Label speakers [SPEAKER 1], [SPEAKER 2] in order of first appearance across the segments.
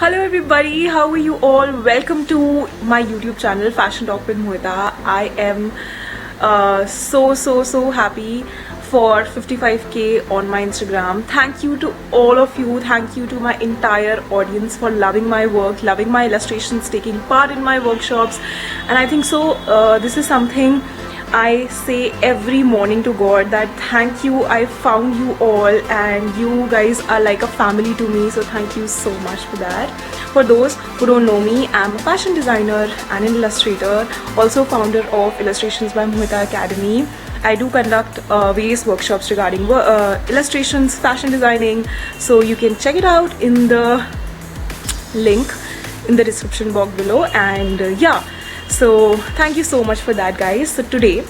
[SPEAKER 1] Hello everybody, how are you all? Welcome to my YouTube channel Fashion Talk with Mohita. I am so happy for 55k on my Instagram. Thank you to all of you. Thank you to my entire audience for loving my work, loving my illustrations, taking part in my workshops. And I think so this is something I say every morning to God, that thank you, I found you all and you guys are like a family to me, so thank you so much for that. For those who don't know me, I'm a fashion designer and an illustrator, also founder of Illustrations by Mohita Academy. I do conduct various workshops regarding illustrations, fashion designing, so you can check it out in the link in the description box below. And yeah, so thank you so much for that, guys. So today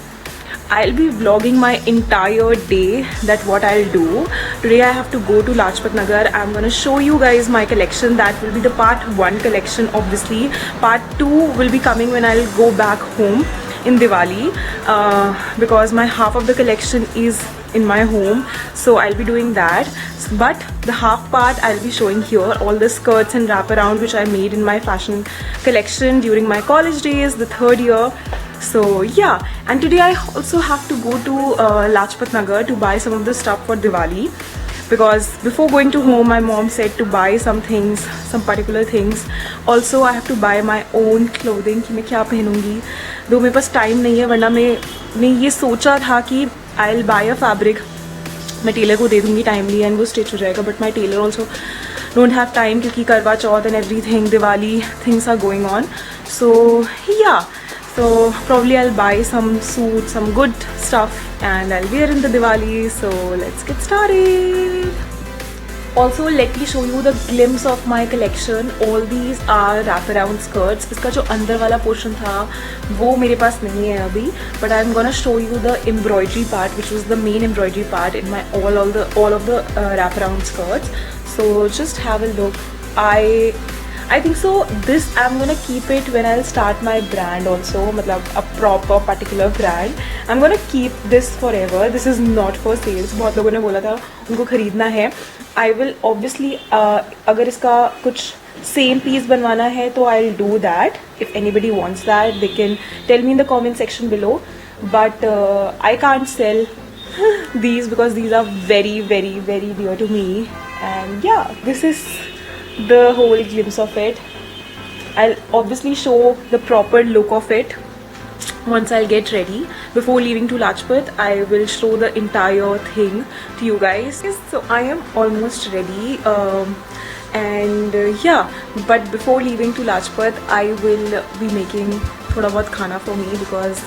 [SPEAKER 1] I'll be vlogging my entire day, that what I'll do. Today I have to go to Lajpat Nagar. I'm gonna show you guys my collection. That will be the part 1 collection. Obviously part 2 will be coming when I'll go back home in Diwali, because my half of the collection is in my home, so I'll be doing that. But the half part I'll be showing here, all the skirts and wraparound which I made in my fashion collection during my college days, the 3rd year. So yeah, and today I also have to go to Lajpat Nagar to buy some of the stuff for Diwali, because before going to home my mom said to buy some things, some particular things. Also I have to buy my own clothing कि मैं क्या पहनूंगी, दो मेरे पास time नहीं है, वरना मैं ये सोचा था कि I'll buy a fabric, मैं टेलर को दे दूंगी टाइमली एंड वो स्टिच हो जाएगा, but my tailor also don't have time क्योंकि Karva Chauth and everything, Diwali things are going on. So yeah, so probably I'll buy some suits, some good stuff, and I'll wear in the Diwali. So let's get started. Also let me show you the glimpse of my collection. All these are wraparound skirts. इसका जो अंदर वाला portion था वो मेरे पास नहीं है अभी, but I'm gonna show you the embroidery part, which was the main embroidery part in my all of the wraparound skirts. So just have a look. I think so this I'm gonna keep it when I'll start my brand also, मतलब a proper particular brand. I'm gonna keep this forever. This is not for sales. बहुत लोगों ने बोला था उनको खरीदना है. I will obviously अगर इसका कुछ same piece बनवाना है तो I'll do that. If anybody wants that, they can tell me in the comment section below. But I can't sell these because these are very dear to me. And yeah, this is the whole glimpse of it. I'll obviously show the proper look of it once I'll get ready. Before leaving to Lajpat, I will show the entire thing to you guys. So I am almost ready, and yeah, but before leaving to Lajpat, I will be making थोड़ा बहुत खाना for me, because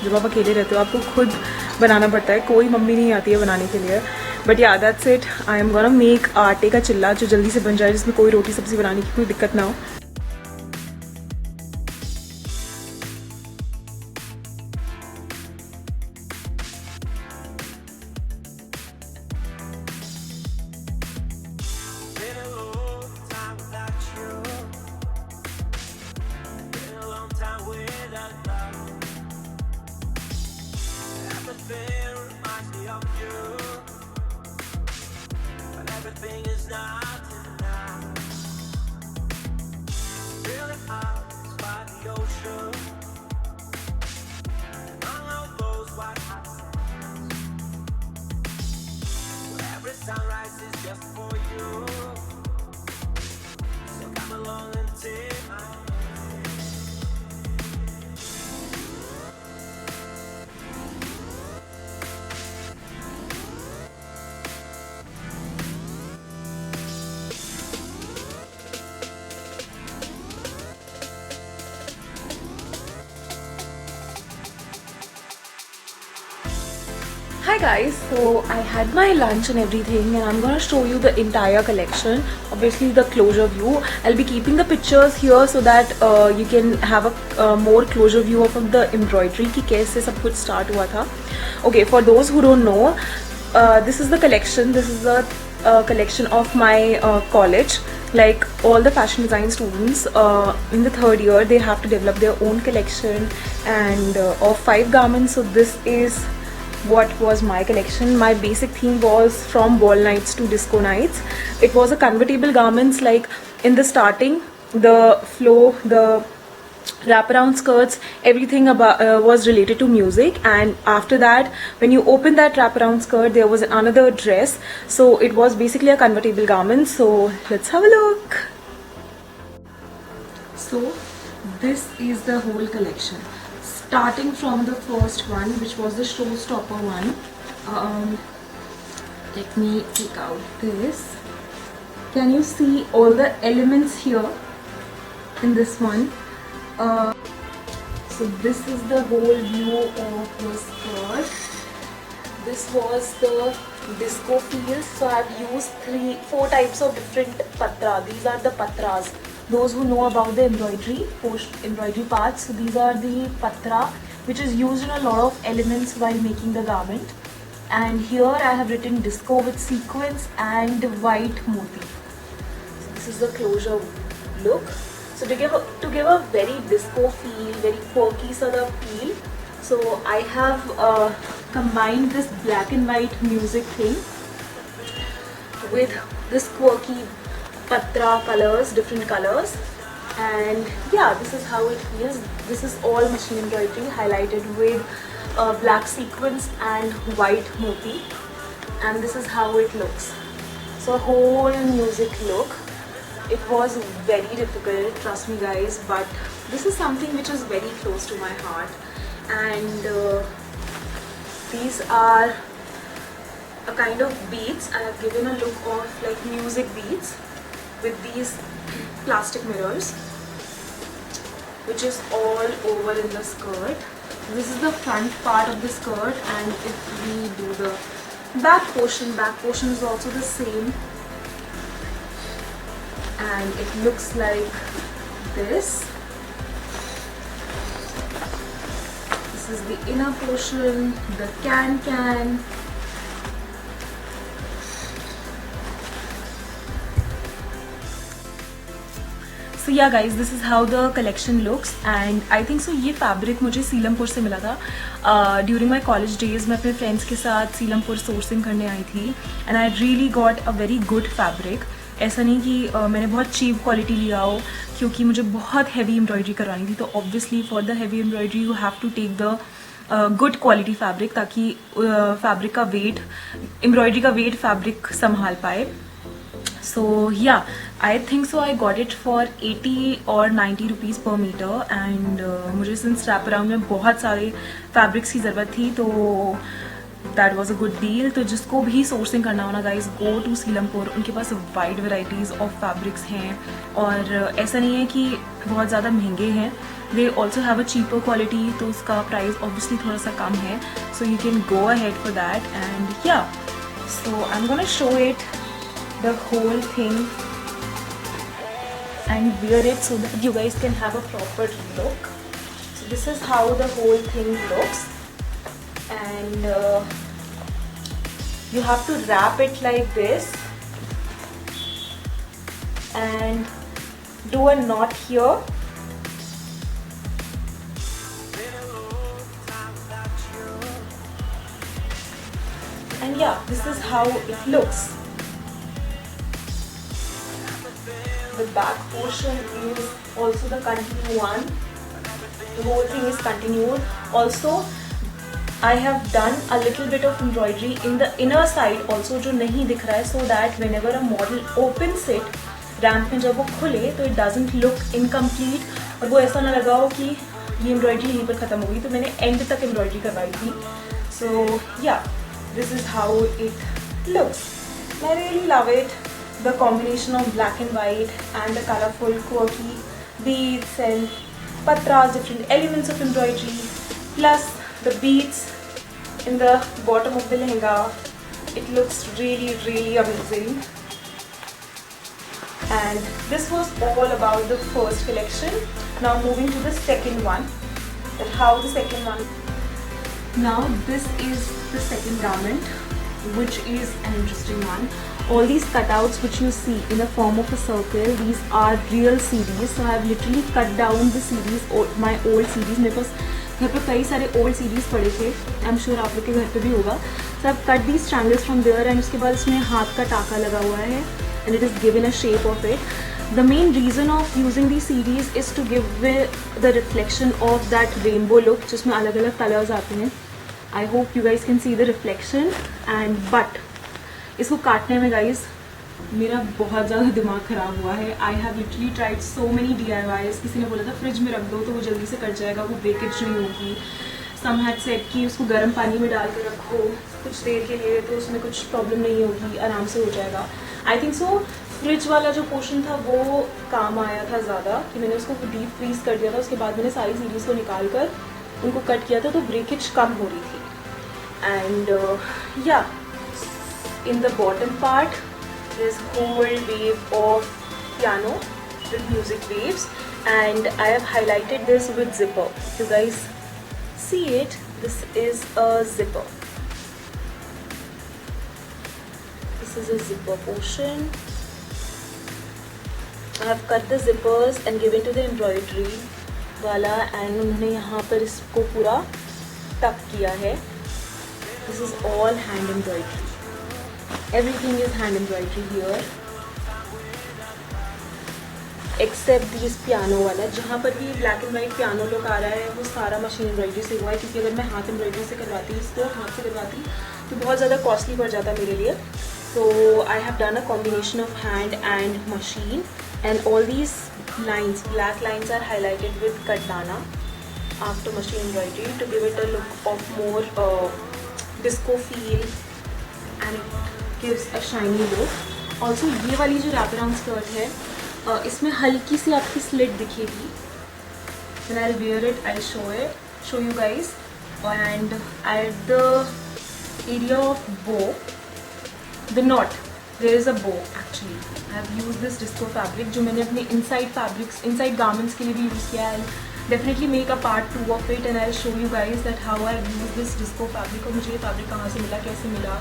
[SPEAKER 1] जब आप अकेले रहते हो आपको खुद बनाना पड़ता है, कोई मम्मी नहीं आती है बनाने के लिए. बट या that's it. I am gonna make आटे का चिल्ला जो जल्दी से बन जाए, जिसमें कोई रोटी सब्जी बनाने की कोई दिक्कत ना हो.
[SPEAKER 2] Everything is not enough. Really hot by the ocean. Among all those white hot sands, where every sunrise is just for you. So come along and take my hand.
[SPEAKER 1] Hi guys, so I had my lunch and everything, and I'm gonna show you the entire collection. Obviously the closure view, I'll be keeping the pictures here so that you can have a more closure view of the embroidery कि कैसे सब कुछ start हुआ था. Okay, for those who don't know, this is the collection. This is the collection of my college. Like all the fashion design students in the 3rd year, they have to develop their own collection and of 5 garments. So this is what was my collection. My basic theme was from ball nights to disco nights. It was a convertible garments, like in the starting, the flow, the wraparound skirts, everything about was related to music. And after that, when you open that wraparound skirt, there was another dress, so it was basically a convertible garment. So let's have a look. So this is the whole collection, starting from the first one, which was the showstopper one. Let me take out this. Can you see all the elements here in this one? So this is the whole view of the skirt. This was the disco feel. So I have used 4 types of different patra. These are the patras. Those who know about the embroidery parts, so these are the patra, which is used in a lot of elements while making the garment. And here I have written disco with sequins and white moti. So this is the closure look. So to give a very disco feel, very quirky sort of feel, so I have combined this black and white music thing with this quirky patra colors, different colors. And yeah, this is how it feels. This is all machine embroidery highlighted with black sequins and white moti, and this is how it looks. So whole music look. It was very difficult, trust me guys, but this is something which is very close to my heart. And these are a kind of beads. I have given a look of like music beads with these plastic mirrors, which is all over in the skirt. This is the front part of the skirt, and if we do the back portion is also the same, and it looks like this. This is the inner portion, the can. So yeah guys, this is how the collection looks. And I think so ये fabric मुझे सीलमपुर से मिला था. During my college days मैं अपने friends के साथ Seelampur sourcing करने आई थी, and I really got a very good fabric. ऐसा नहीं कि मैंने बहुत cheap quality लिया हो, क्योंकि मुझे बहुत heavy embroidery करवानी थी. तो obviously for the heavy embroidery you have to take the good quality fabric, ताकि fabric का weight, embroidery का weight fabric संभाल पाए. So yeah, I think so I got it for 80 or 90 rupees per meter. And मुझे since wrap around में बहुत सारे fabrics की ज़रूरत थी, तो that was a good deal. तो जिसको भी sourcing करना हो ना guys, go to सीलमपुर. उनके पास wide varieties of fabrics हैं, और ऐसा नहीं है कि बहुत ज़्यादा महंगे हैं. They also have a cheaper quality, तो उसका price obviously थोड़ा सा कम है. So you can go ahead for that. And yeah, so I'm gonna show it, the whole thing, and wear it so that you guys can have a proper look. So this is how the whole thing looks, and you have to wrap it like this and do a knot here. And yeah, this is how it looks. The back portion is also the continued one. The whole thing is continued. Also, I have done a little bit of embroidery in the inner side also, जो नहीं दिख रहा है, so that whenever a model opens it, ramp में जब वो खुले, तो it doesn't look incomplete, और वो ऐसा ना लगा हो कि ये embroidery यहीं पर ख़त्म हो गई. तो मैंने end तक embroidery करवाई थी. So yeah, this is how it looks. I really love it. The combination of black and white and the colorful quirky beads and patras, different elements of embroidery, plus the beads in the bottom of the lehenga. It looks really, really amazing. And this was all about the first collection. Now moving to the second one. That how the second one. Now this is the second garment, which is an interesting one. All these cutouts which you see in the form of a circle, these are real CDs. So I have literally cut down the CDs, my old CDs. मेरे पास घर पे कई सारे old CDs पड़े थे. I'm sure आप लोग के घर पे भी होगा. So I've cut these triangles from there, and उसके बाद इसमें हाथ का टाका लगा हुआ है, and it is given a shape of it. The main reason of using these CDs is to give the reflection of that rainbow look जिसमें अलग अलग colours आते हैं. I hope you guys can see the reflection. And but इसको काटने में guys मेरा बहुत ज़्यादा दिमाग ख़राब हुआ है. I have literally tried so many DIYs. किसी ने बोला था फ्रिज में रख दो तो वो जल्दी से कट जाएगा, वो ब्रेकेज नहीं होगी. Some had said कि उसको गर्म पानी में डाल कर रखो कुछ देर के लिए तो उसमें कुछ प्रॉब्लम नहीं होगी, आराम से हो जाएगा. I think so. फ्रिज वाला जो पोर्शन था वो काम आया था ज़्यादा कि मैंने उसको डीप फ्रीज कर दिया था. उसके बाद मैंने सारी सीरीज़ को निकाल कर उनको कट किया था तो ब्रेकेज कम हो रही थी. And yeah in the bottom part this whole wave of piano with music waves, and I have highlighted this with zipper. You guys see it? This is a zipper. This is a zipper portion. I have cut the zippers and given to the embroidery वाला, and उन्होंने यहाँ पर इसको पूरा टक किया है. This is all hand embroidery. Everything is hand embroidery here, except this piano वाला. जहाँ पर भी black and white piano look आ रहा है वो सारा मशीन एम्ब्रॉयडरी से हुआ है, क्योंकि अगर मैं हाथ एम्ब्रॉयडरी से करवाती इसको हाथ से करवाती तो बहुत ज़्यादा कॉस्टली पड़ जाता मेरे लिए. So I have done a combination of hand and machine, and all these lines, black lines, are highlighted with katana after machine embroidery to give it a look of more disco feel, and it gives a shiny look. Also ये वाली जो wrap around skirt है इसमें हल्की सी आपकी slit दिखेगी. When I'll wear it, I'll show you guys. And at the area of bow, the knot, there is a bow actually. I have used this disco fabric जो मैंने अपने inside garments के लिए भी use किया. I'll definitely make a part 2 of it, and I'll show you guys that how I've used this disco fabric और मुझे ये fabric कहाँ से मिला, कैसे मिला,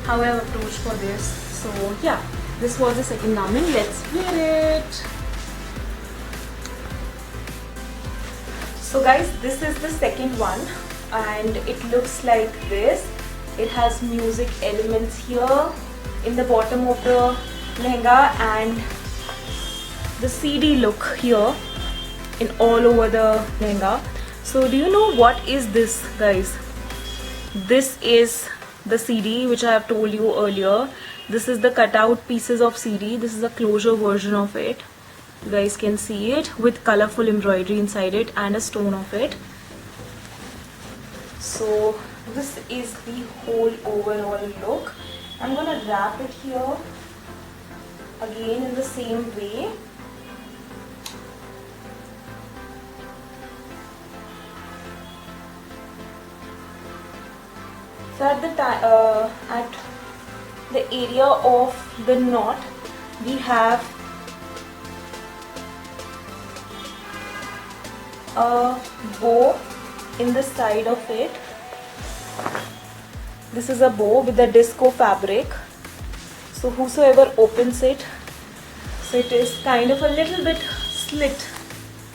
[SPEAKER 1] how I have approached for this. So yeah, this was the second garment. Let's wear it. So guys, this is the second one, and it looks like this. It has music elements here in the bottom of the lehenga, and the CD look here in all over the lehenga. So do you know what is this, guys? This is the CD which I have told you earlier. This is the cutout pieces of CD. This is a closure version of it. You guys can see it with colorful embroidery inside it and a stone of it. So this is the whole overall look. I'm gonna wrap it here again in the same way. So at the area of the knot, we have a bow in the side of it. This is a bow with the disco fabric. So whosoever opens it, so it is kind of a little bit slit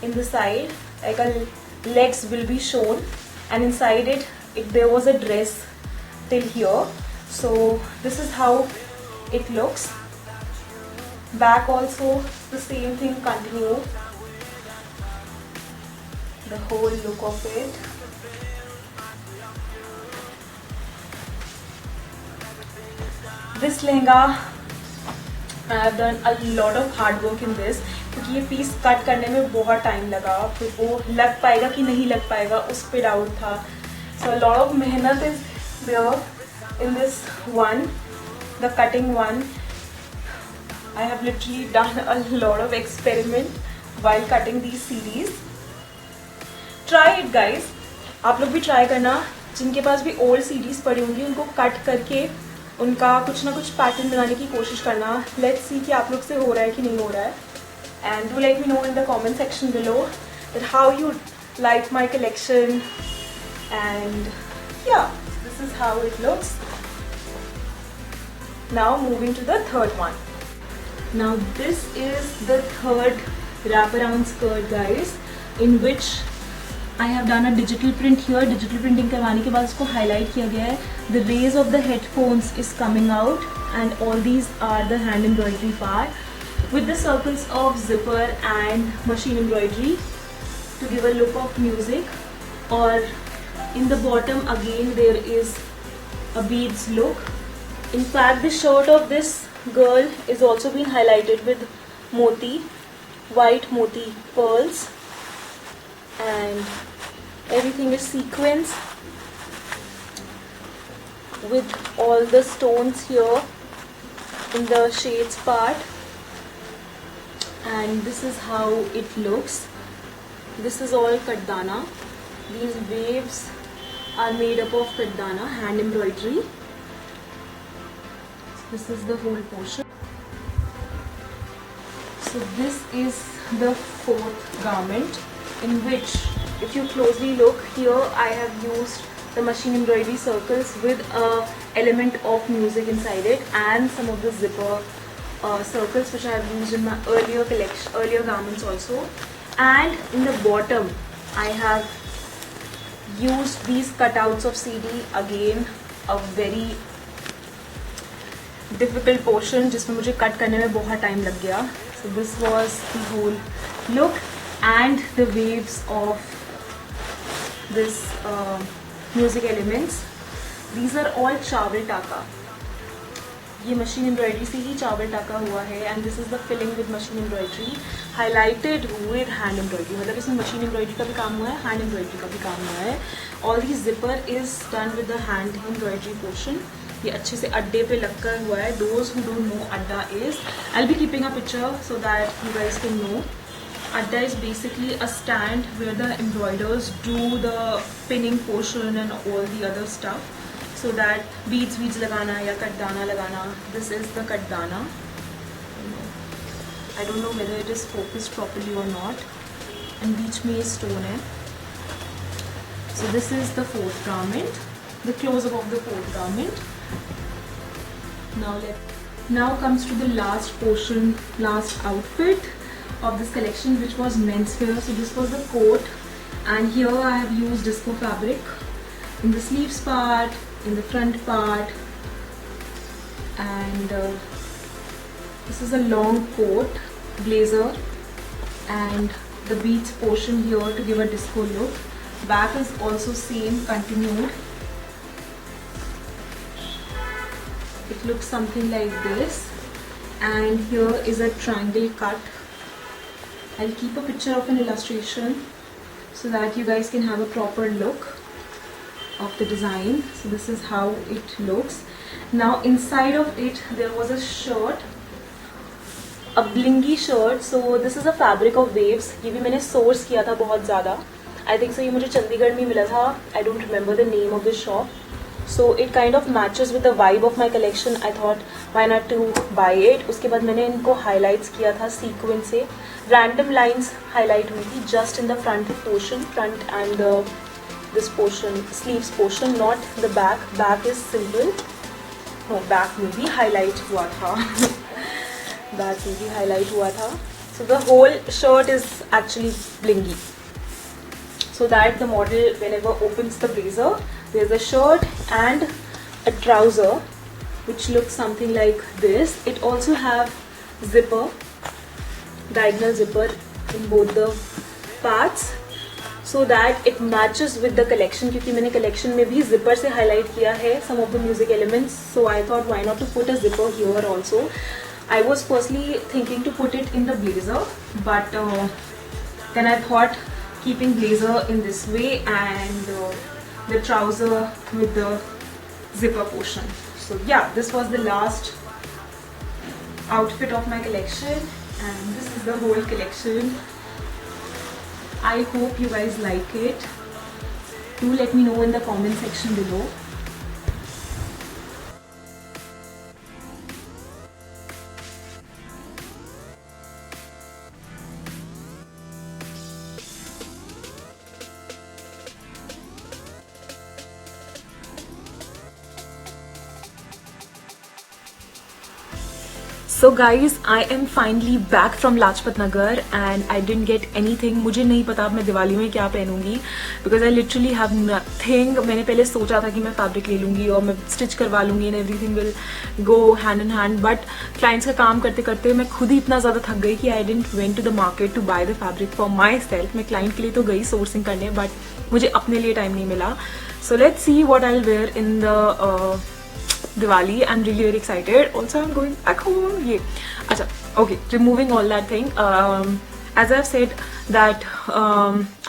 [SPEAKER 1] in the side, like a legs will be shown, and inside it, if there was a dress till here. So this is how it looks. Back also the same thing continue. The whole look of it. This lehenga, I have done a lot of hard work in this, क्योंकि ये piece cut करने में बहुत time लगा. फिर वो लग पाएगा कि नहीं लग पाएगा उस पे डाउट था. So a lot of मेहनत is there in this one, the cutting one. I have literally done a lot of experiment while cutting these CDs. Try it guys. आप लोग भी try करना. जिनके पास भी old CDs पड़ी होंगी उनको कट करके उनका कुछ ना कुछ पैटर्न बनाने की कोशिश करना. Let's see कि आप लोग से हो रहा है कि नहीं हो रहा है. And do let me know in the comment section below that how you like my collection. And yeah, this is how it looks. Now moving to the third one. Now this is the third wraparound skirt guys, in which I have done a digital print here. Digital printing करवाने के बाद इसको highlight किया गया है. The rays of the headphones is coming out, and all these are the hand embroidery part. with the circles of zipper and machine embroidery to give a look of music. Or in the bottom again there is a beads look. In fact, the shirt of this girl is also been highlighted with moti, white moti pearls, and everything is sequins with all the stones here in the shades part. And this is how it looks. This is all kaddana. These waves are made up of kaddana, hand embroidery. This is the whole portion. So this is the fourth garment, in which if you closely look here, I have used the machine embroidery circles with a element of music inside it, and some of the zipper circles which I have used in my earlier garments also. And in the bottom I have used these cutouts of CD, again a very difficult portion जिसमें मुझे cut करने में बहुत time लग गया. So this was the whole look and the waves of this music elements. These are all चावल टाका. ये मशीन एम्ब्रॉयडरी से ही चावल टाका हुआ है. And this is the filling with machine embroidery highlighted with hand embroidery. मतलब इसमें मशीन एम्ब्रॉयडरी का भी काम हुआ है, हैंड एम्ब्रॉयडरी का भी काम हुआ है. All the zipper is done with the hand embroidery portion. ये अच्छे से अड्डे पे लगकर हुआ है. Those who don't know adda is, I will be keeping a picture so that you guys can know. Adda is basically a stand where the embroiders do the pinning portion and all the other stuff, so that beads lagana ya kaddana lagana. This is the kaddana. I don't know whether it is focused properly or not. And beach mein stone hai. So this is the fourth garment, the close-up of the fourth garment. Now comes to the last portion, last outfit of this collection, which was menswear. So this was the coat, and here I have used disco fabric in the sleeves part, in the front part, and this is a long coat, blazer, and the beads portion here to give a disco look. Back is also same, continued. It looks something like this, and here is a triangle cut. I'll keep a picture of an illustration so that you guys can have a proper look of the design. So this is how it looks. Now inside of it there was a shirt, a blingy shirt. So this is a fabric of waves. ये भी मैंने source किया था बहुत ज़्यादा. I think so ये मुझे चंडीगढ़ में मिला था. I don't remember the name of the shop. So it kind of matches with the vibe of my collection. I thought why not to buy it. उसके बाद मैंने इनको highlights किया था sequin से. Random lines highlight हुई थी just in the front portion, front and this portion, sleeves portion, not the back. Back is simple. No, back में भी highlight हुआ था. Back में भी highlight हुआ था. So the whole shirt is actually blingy, so that the model whenever opens the blazer, there's a shirt and a trouser which looks something like this. It also have zipper, diagonal zipper in both the parts, so that it matches with the collection. क्योंकि मैंने collection में भी zipper से highlight किया है some of the music elements, so I thought why not to put a zipper here also. I was personally thinking to put it in the blazer, but then I thought keeping blazer in this way and the trouser with the zipper portion. So yeah, this was the last outfit of my collection, and this is the whole collection. I hope you guys like it. Do let me know in the comment section below. So guys, I am finally back from Lajpat Nagar and I didn't get anything. मुझे नहीं पता अब मैं दिवाली में क्या पहनूंगी because I literally have nothing. मैंने पहले सोचा था कि मैं फैब्रिक ले लूँगी और मैं स्टिच करवा लूँगी and everything will go hand in hand. But clients का काम करते करते मैं खुद ही इतना ज़्यादा थक गई कि I didn't went to the market to buy the fabric for myself. मैं client के लिए तो गई sourcing करने but मुझे अपने लिए time नहीं मिला. So let's see what I'll wear in the Diwali. I'm really very excited. Also, I'm going back home. Yeah. Acha, okay. Removing all that thing. As I've said that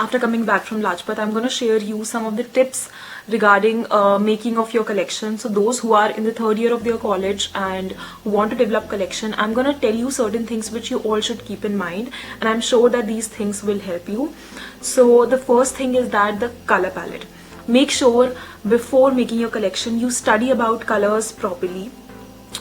[SPEAKER 1] after coming back from Lajpat, I'm going to share you some of the tips regarding making of your collection. So those who are in the third year of their college and who want to develop collection, I'm going to tell you certain things which you all should keep in mind, and I'm sure that these things will help you. So the first thing is that the color palette. Make sure before making your collection you study about colors properly.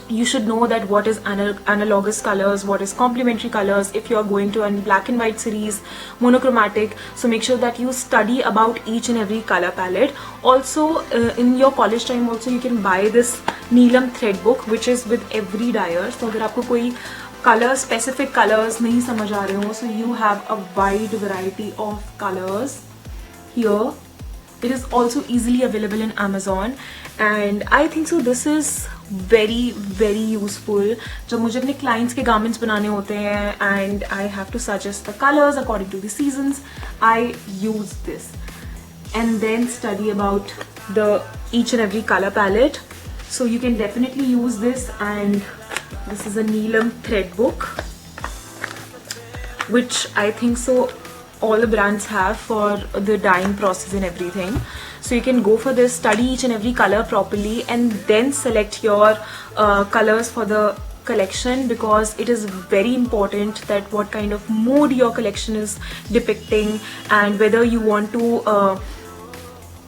[SPEAKER 1] You should know that what is analogous colors, what is complementary colors. If you are going to a black and white series, monochromatic, so make sure that you study about each and every color palette. Also in your college time also you can buy this Neelam thread book which is with every dyer. So अगर आपको कोई color specific colors नहीं समझ आ रहे हो, so you have a wide variety of colors here. It is also easily available in Amazon and I think so this is very useful जब मुझे अपने clients के garments बनाने होते हैं and I have to suggest the colors according to the seasons. I use this and then study about the each and every color palette. So you can definitely use this, and this is a Neelam thread book which I think so all the brands have for the dyeing process and everything. So you can go for this, study each and every color properly and then select your colors for the collection, because it is very important that what kind of mood your collection is depicting and whether you want to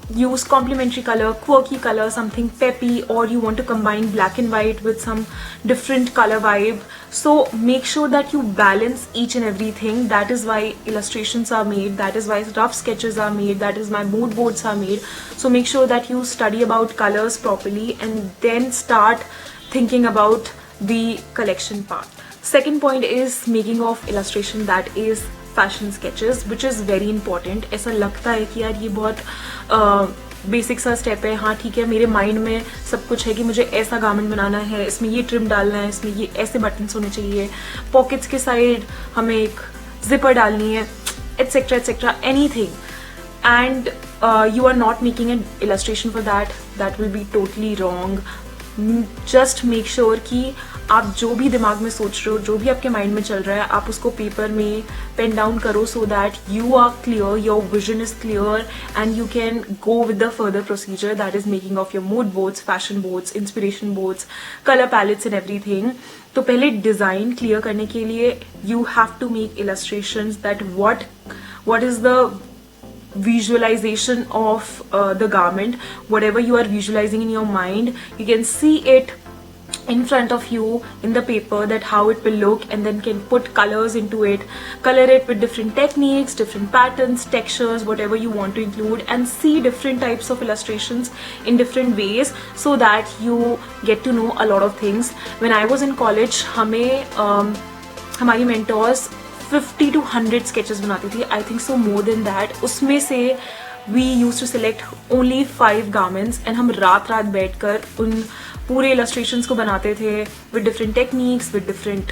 [SPEAKER 1] use complementary color, quirky color, something peppy, or you want to combine black and white with some different color vibe. So make sure that you balance each and everything. That is why illustrations are made, that is why rough sketches are made, that is why mood boards are made. So make sure that you study about colors properly and then start thinking about the collection part. Second point is making of illustration, that is fashion sketches which is very important. ऐसा लगता है कि यार ये बहुत basic सा step है, हाँ ठीक है मेरे माइंड में सब कुछ है कि मुझे ऐसा गारमेंट बनाना है, इसमें ये ट्रिम डालना है, इसमें ये ऐसे बटन्स होने चाहिए, पॉकेट्स के साइड हमें एक जिपर डालनी है, etcetera etcetera, anything. And you are not making an illustration for that, that will be totally wrong. Just make sure कि आप जो भी दिमाग में सोच रहे हो, जो भी आपके माइंड में चल रहा है, आप उसको पेपर में पेन डाउन करो, so that you are clear, your vision is clear and you can go with the further procedure, that is making of your mood boards, fashion boards, inspiration boards, color palettes and everything. तो पहले design clear करने के लिए you have to make illustrations, that what is the visualization of the garment, whatever you are visualizing in your mind, you can see it in front of you in the paper, that how it will look, and then can put colors into it, color it with different techniques, different patterns, textures, whatever you want to include, and see different types of illustrations in different ways, so that you get to know a lot of things. When I was in college, हमें हमारी mentors 50 to 100 sketches बनाती थी, I think so more than that. उसमें से we used to select only 5 garments and हम रात बैठकर उन पूरे illustrations को बनाते थे with different techniques, with different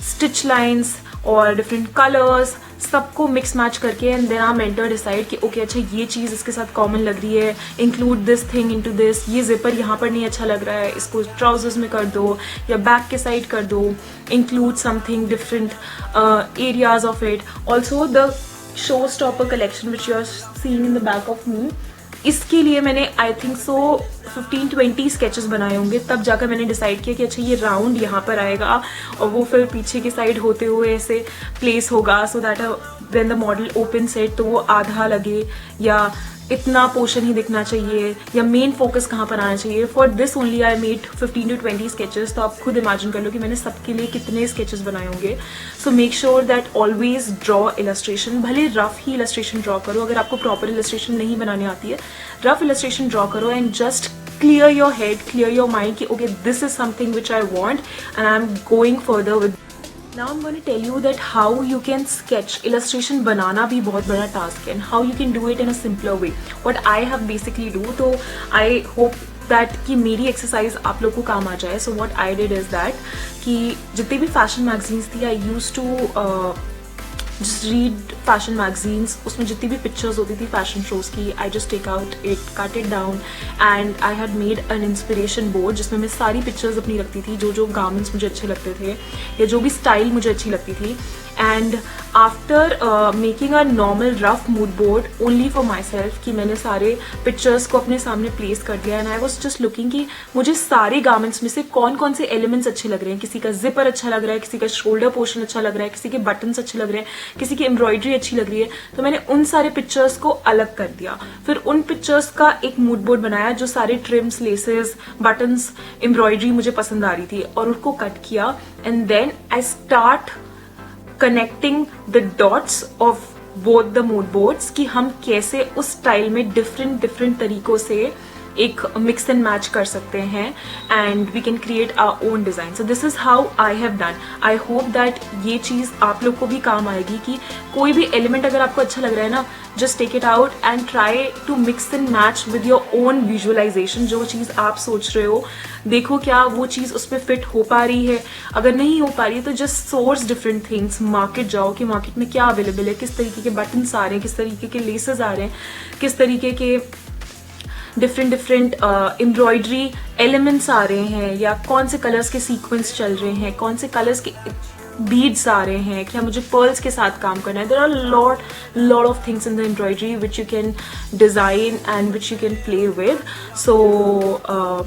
[SPEAKER 1] stitch lines और different colors, सबको मिक्स मैच करके and then our mentor decide कि ओके अच्छा ये चीज़ इसके साथ कॉमन लग रही है, include this thing into this, ये जिपर यहाँ पर नहीं अच्छा लग रहा है, इसको ट्राउजर्स में कर दो या बैक के साइड कर दो, include something different areas of it. Also the show stopper collection which you are seeing in the back of me, इसके लिए मैंने आई थिंक सो 15-20 स्केचेस बनाए होंगे, तब जाकर मैंने डिसाइड किया कि अच्छा ये राउंड यहाँ पर आएगा और वो फिर पीछे की साइड होते हुए ऐसे प्लेस होगा, so that when the model open set तो वो आधा लगे या इतना पोर्शन ही दिखना चाहिए या मेन फोकस कहाँ पर आना चाहिए. For this only I made 15 to 20 sketches. तो आप खुद इमेजिन कर लो कि मैंने सबके लिए कितने स्केचेस बनाए होंगे. So make sure that always draw illustration, भले रफ ही इलस्ट्रेशन ड्रॉ करो, अगर आपको प्रॉपर इलस्ट्रेशन नहीं बनानी आती है रफ इलस्ट्रेशन ड्रॉ करो and just clear your head, clear your mind कि okay, this is something which I want and I'm going further with. Now I'm going to tell you that how you can sketch. Illustration बनाना भी बहुत बड़ा task है and how you can do it in a simpler way. What I have basically do, तो I hope that कि मेरी exercise आप लोग को काम आ जाए. So what I did is that कि जितने भी फैशन मैगजीन्स थी, I used to just read fashion magazines. उसमें जितनी भी pictures होती थी fashion shows की, I just take out it, cut it down and I had made an inspiration board जिसमें मैं सारी pictures अपनी रखती थी, जो garments मुझे अच्छे लगते थे या जो भी style मुझे अच्छी लगती थी. And after making a normal rough mood board only for myself कि मैंने सारे pictures को अपने सामने place कर दिया and I was just looking कि मुझे सारे garments में से कौन कौन से elements अच्छे लग रहे हैं. किसी का zipper अच्छा लग रहा है, किसी का shoulder portion अच्छा लग रहा है, किसी के buttons अच्छे लग रहे हैं, किसी की एम्ब्रॉयडरी अच्छी लग रही है. तो मैंने उन सारे पिक्चर्स को अलग कर दिया. फिर उन पिक्चर्स का एक मूड बोर्ड बनाया जो सारे ट्रिम्स, लेसेस, बटन्स, एम्ब्रॉयडरी मुझे पसंद आ रही थी और उनको कट किया. And then I start connecting the dots of both the mood boards कि हम कैसे उस स्टाइल में डिफरेंट तरीकों से एक मिक्स एंड मैच कर सकते हैं and we can create our own design. So this is how I have done. I hope that ये चीज आप लोग को भी काम आएगी कि कोई भी एलिमेंट अगर आपको अच्छा लग रहा है ना, just take it out and try to mix and match with your own visualisation. जो चीज आप सोच रहे हो, देखो क्या वो चीज उसमें फिट हो पा रही है. अगर नहीं हो पा रही है तो just source different things. Market जाओ कि मार्केट में क्या अवेलेबल है, किस तरीके के बटन्स आ रहे हैं, किस तरीके के लेसेस आ रहे हैं, किस तरीके के डिफरेंट एम्ब्रॉयडरी एलिमेंट्स आ रहे हैं, या कौन से कलर्स के सीक्वेंस चल रहे हैं, कौन से कलर्स के बीड्स आ रहे हैं, क्या मुझे पर्ल्स के साथ काम करना है. There are lot of things in the embroidery which you can design and which you can play with. So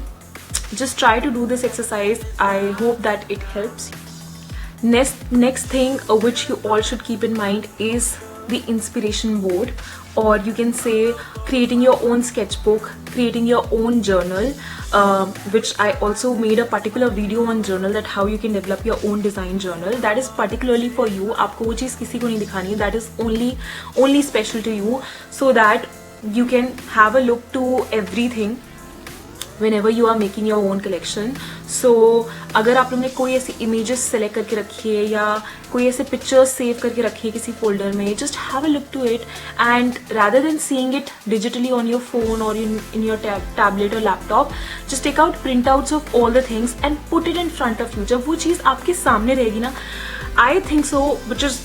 [SPEAKER 1] just try to do this exercise. I hope that it helps. Next thing which you all should keep in mind is the inspiration board, or you can say creating your own sketchbook, creating your own journal, which I also made a particular video on journal, that how you can develop your own design journal. That is particularly for you. आपको वो चीज़ किसी को नहीं दिखानी. That is only special to you, so that you can have a look to everything whenever you are making your own collection. So अगर आप लोग ने कोई ऐसी images select करके रखी है या कोई ऐसे pictures save करके रखी है किसी folder में, just have a look to it and rather than seeing it digitally on your phone or in your tablet or laptop, just take out printouts of all the things and put it in front of you. जब वो चीज़ आपके सामने रहेगी ना, I think so, which is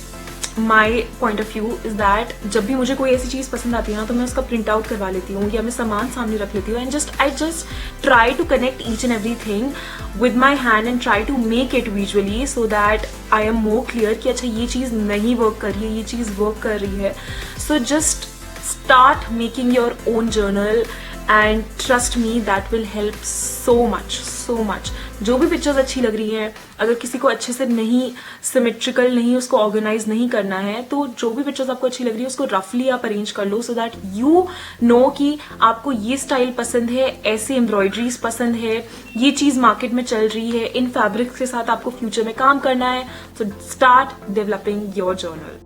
[SPEAKER 1] my point of view is that जब भी मुझे कोई ऐसी चीज़ पसंद आती है ना, तो मैं उसका प्रिंट आउट करवा लेती हूँ या मैं सामान सामने रख लेती हूँ and I just try to connect each and every thing with my hand and try to make it visually, so that I am more clear कि अच्छा ये चीज़ नहीं वर्क कर रही है, ये चीज़ वर्क कर रही है. So just start making your own journal and trust me, that will help so much. जो भी पिक्चर्स अच्छी लग रही हैं, अगर किसी को अच्छे से नहीं सिमेट्रिकल नहीं उसको ऑर्गेनाइज नहीं करना है, तो जो भी पिक्चर्स आपको अच्छी लग रही है उसको रफली आप अरेंज कर लो, सो दैट यू नो कि आपको ये स्टाइल पसंद है, ऐसे एम्ब्रॉयडरीज पसंद है, ये चीज़ मार्केट में चल रही है, इन फैब्रिक्स के साथ आपको फ्यूचर में काम करना है. So start developing your journal.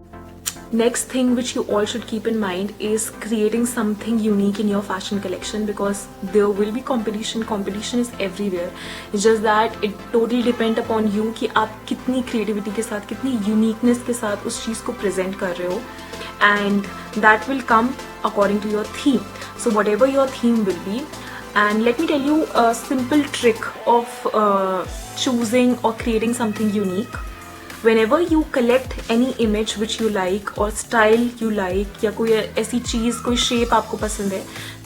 [SPEAKER 1] Next thing which you all should keep in mind is creating something unique in your fashion collection, because there will be competition. Competition is everywhere. It's just that it totally depend upon you कि आप कितनी creativity के साथ, कितनी uniqueness के साथ उस चीज़ को present कर रहे हो, and that will come according to your theme. So whatever your theme will be, and let me tell you a simple trick of choosing or creating something unique. Whenever you collect any image which you like or style you like, या कोई ऐसी चीज़, कोई shape आपको पसंद है,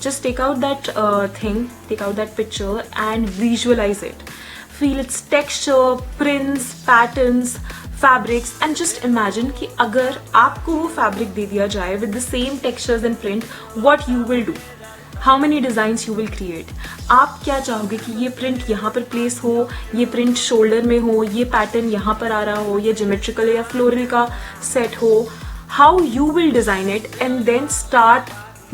[SPEAKER 1] just take out that thing, take out that picture and visualize it. Feel its texture, prints, patterns, fabrics, and just imagine कि अगर आपको वो fabric दे दिया जाए with the same textures and print, what you will do. How many designs you will create. आप क्या चाहोगे कि ये प्रिंट यहाँ पर प्लेस हो, ये प्रिंट शोल्डर में हो, ये पैटर्न यहाँ पर आ रहा हो, ये ज्योमेट्रिकल या फ्लोरल का सेट हो. How you will design it and then start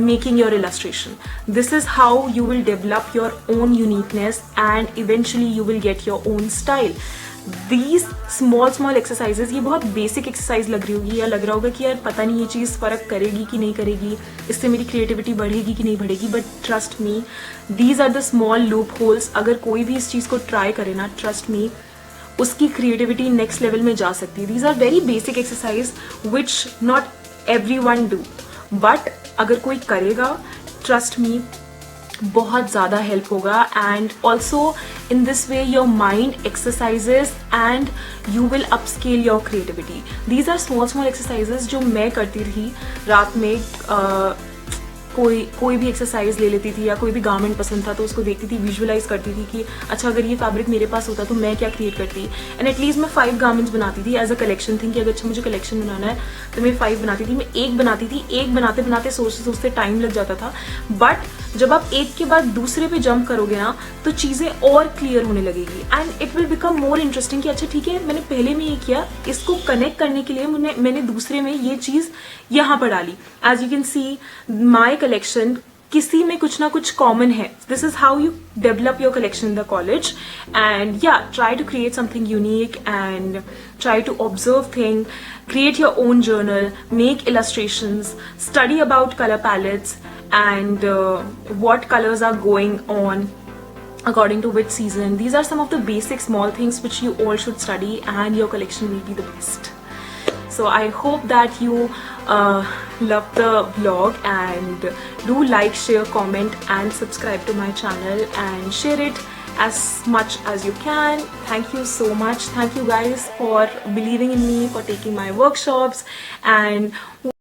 [SPEAKER 1] making your illustration. This is how you will develop your own uniqueness and eventually you will get your own style. these small exercises, ये बहुत basic exercise लग रही होगी या लग रहा होगा कि यार पता नहीं ये चीज़ फ़र्क करेगी कि नहीं करेगी, इससे मेरी क्रिएटिविटी बढ़ेगी कि नहीं बढ़ेगी, but trust me, these are the small loopholes. अगर कोई भी इस चीज़ को ट्राई करे ना, ट्रस्ट मी, उसकी क्रिएटिविटी नेक्स्ट लेवल में जा सकती है. These are very basic exercise which not every one do, but अगर कोई करेगा, ट्रस्ट मी, बहुत ज़्यादा हेल्प होगा. And also in this way your mind exercises and you will upscale your creativity. These are small exercises जो मैं करती थी रात में. कोई भी एक्सरसाइज ले लेती थी या कोई भी गारमेंट पसंद था तो उसको देखती थी, विजुअलाइज करती थी कि अच्छा अगर ये फैब्रिक मेरे पास होता तो मैं क्या क्रिएट करती. एंड एटलीस्ट मैं 5 गारमेंट्स बनाती थी एज अ कलेक्शन थिंग कि अगर अच्छा मुझे कलेक्शन बनाना है तो मैं 5 बनाती थी. मैं एक बनाती थी, एक बनाते बनाते सोचते टाइम लग जाता था. बट जब आप एक के बाद दूसरे पे जंप करोगे ना तो चीज़ें और क्लियर होने लगेगी and it will become more interesting कि अच्छा ठीक है, मैंने पहले में ये किया, इसको कनेक्ट करने के लिए मैंने दूसरे में ये चीज़ यहाँ पर डाली. As you can see my collection, किसी में कुछ ना कुछ कॉमन है. This is how you develop your collection in the college. And yeah, try to create something unique and try to observe things, create your own journal, make illustrations, study about color palettes and what colors are going on according to which season. These are some of the basic small things which you all should study and your collection will be the best. So I hope that you love the vlog and do like, share, comment and subscribe to my channel and share it as much as you can. Thank you so much. Thank you guys for believing in me, for taking my workshops and